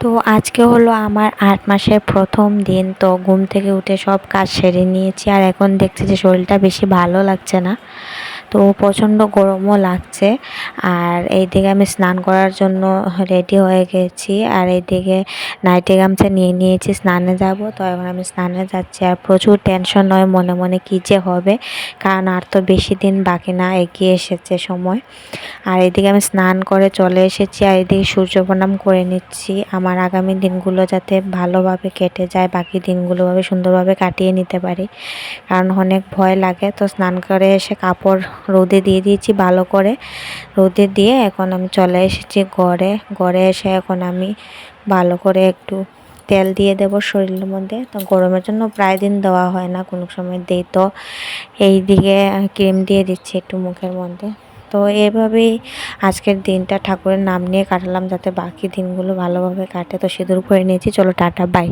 তো আজকে হলো আমার ৮ মাসের প্রথম দিন। তো ঘুম থেকে উঠে সব কাজ সেরে নিয়েছি, আর এখন দেখছি যে শরীরটা বেশি ভালো লাগছে না। তো প্রচণ্ড গরমও লাগছে। আর এইদিকে আমি স্নান করার জন্য রেডি হয়ে গেছি, আর এইদিকে নাইটি গামছা নিয়ে নিয়েছি, স্নানে যাব। তো এখন আমি স্নানে যাচ্ছি, আর প্রচুর টেনশন হয় মনে মনে কী যে হবে, কারণ আর তো বেশি দিন বাকি না, এগিয়ে এসেছে সময়। আর এদিকে আমি স্নান করে চলে এসেছি, আর এদিকে সূর্য প্রণাম করে নিচ্ছি আমার আগামী দিনগুলো যাতে ভালোভাবে কেটে যায়, বাকি দিনগুলোভাবে সুন্দরভাবে কাটিয়ে নিতে পারি, কারণ অনেক ভয় লাগে। তো স্নান করে এসে কাপড় রোদে দিয়ে দিয়েছি ভালো করে, রোদে দিয়ে এখন আমি চলে এসেছি ঘরে। ঘরে এসে এখন আমি ভালো করে একটু তেল দিয়ে দেব শরীরের মধ্যে। তো গরমের জন্য প্রায় দিন দেওয়া হয় না, কোনো সময় দেই। তো এই দিকে ক্রিম দিয়ে দিচ্ছি একটু মুখের মধ্যে। তো এভাবেই আজকের দিনটা ঠাকুরের নাম নিয়ে কাটালাম, যাতে বাকি দিনগুলো ভালোভাবে কাটে। তো সিঁদুর পরে নিয়েছি, চলো টাটা বাই।